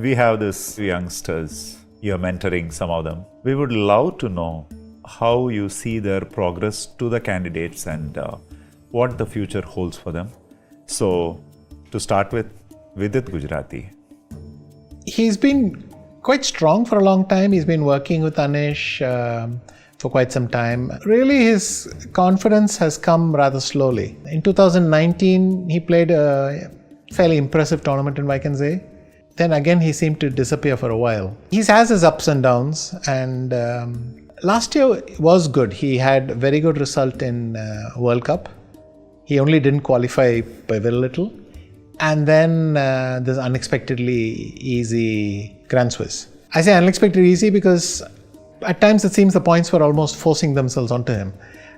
We have these youngsters, you're mentoring some of them. We would love to know how you see their progress to the candidates and what the future holds for them. So, to start with, Vidit Gujarati. He's been quite strong for a long time. He's been working with Anish for quite some time. Really, his confidence has come rather slowly. In 2019, he played a fairly impressive tournament in Vacancy. Then again, he seemed to disappear for a while. He has his ups and downs, and last year was good. He had a very good result in World Cup. He only didn't qualify by very little. And then there's unexpectedly easy Grand Swiss. I say unexpectedly easy because at times it seems the points were almost forcing themselves onto him.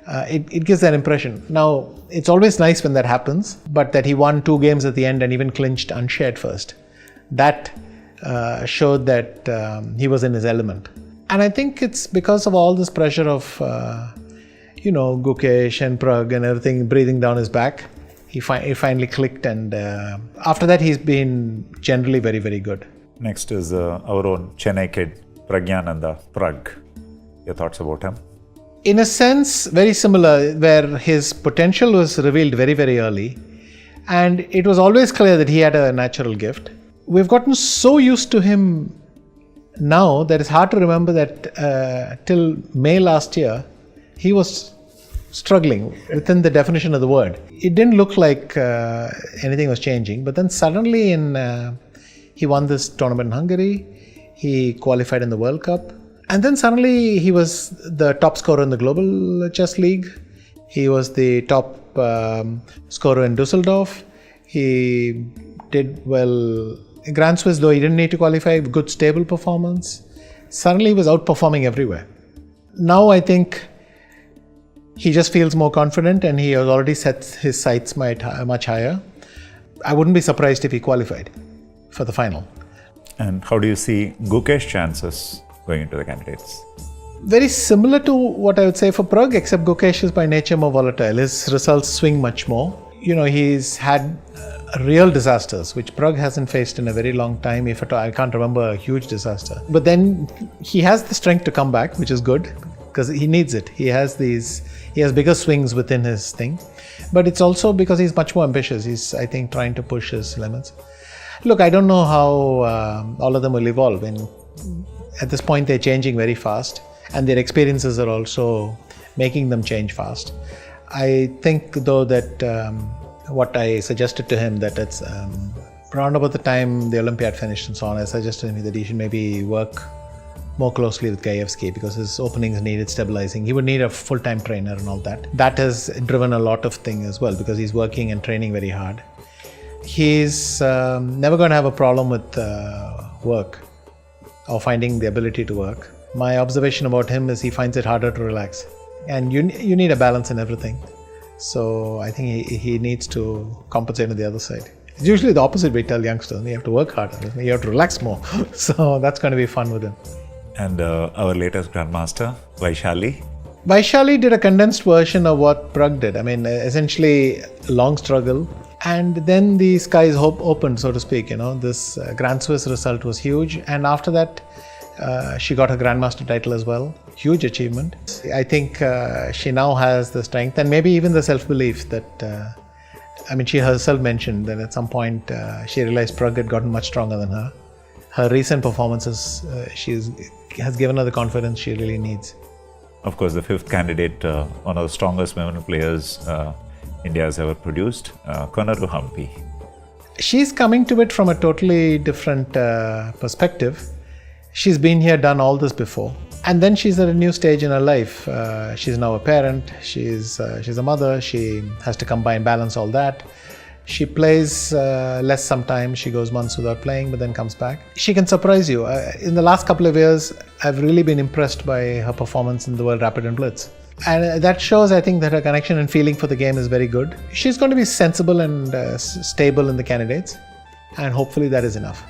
It gives that impression. Now, it's always nice when that happens, but that he won 2 games at the end and even clinched unshared first. That showed that he was in his element. And I think it's because of all this pressure of, Gukesh and Prag and everything breathing down his back. He finally clicked, and after that he's been generally very, very good. Next is our own Chennai kid, Pragyananda, Prag. Your thoughts about him? In a sense, very similar, where his potential was revealed very, very early. And it was always clear that he had a natural gift. We've gotten so used to him now that it's hard to remember that till May last year, he was struggling within the definition of the word. It didn't look like anything was changing, but then suddenly he won this tournament in Hungary, he qualified in the World Cup, and then suddenly he was the top scorer in the Global Chess League, he was the top scorer in Dusseldorf, he did well in Grand Swiss, though he didn't need to qualify, good stable performance. Suddenly he was outperforming everywhere. Now I think he just feels more confident and he has already set his sights much higher. I wouldn't be surprised if he qualified for the final. And how do you see Gukesh's chances going into the candidates? Very similar to what I would say for Prag, except Gukesh is by nature more volatile. His results swing much more. He's had real disasters, which Prag hasn't faced in a very long time. If at all, I can't remember a huge disaster. But then he has the strength to come back, which is good, because he needs it. He has bigger swings within his thing. But it's also because he's much more ambitious. He's, I think, trying to push his limits. Look, I don't know how all of them will evolve. And at this point, they're changing very fast. And their experiences are also making them change fast. I think, though, that what I suggested to him, that it's around about the time the Olympiad finished and so on, I suggested to him that he should maybe work more closely with Gaevsky because his openings needed stabilizing. He would need a full-time trainer and all that. That has driven a lot of things as well because he's working and training very hard. He's never going to have a problem with work or finding the ability to work. My observation about him is he finds it harder to relax. And you need a balance in everything. So I think he needs to compensate on the other side. It's usually the opposite we tell youngsters. You have to work harder. You have to relax more. So that's going to be fun with him. And our latest Grandmaster, Vaishali. Vaishali did a condensed version of what Prag did. I mean, essentially a long struggle. And then the skies opened, so to speak. This Grand Swiss result was huge. And after that, she got her Grandmaster title as well. Huge achievement. I think she now has the strength and maybe even the self-belief that, she herself mentioned that at some point she realized Prag had gotten much stronger than her. Her recent performances, has given her the confidence she really needs. Of course, the 5th candidate, one of the strongest women players India has ever produced, Konaru Hampi. She's coming to it from a totally different perspective. She's been here, done all this before. And then she's at a new stage in her life. She's now a parent, she's a mother, she has to combine, balance all that. She plays less sometimes, she goes months without playing but then comes back. She can surprise you. In the last couple of years, I've really been impressed by her performance in the World Rapid and Blitz. And that shows, I think, that her connection and feeling for the game is very good. She's going to be sensible and stable in the candidates, and hopefully that is enough.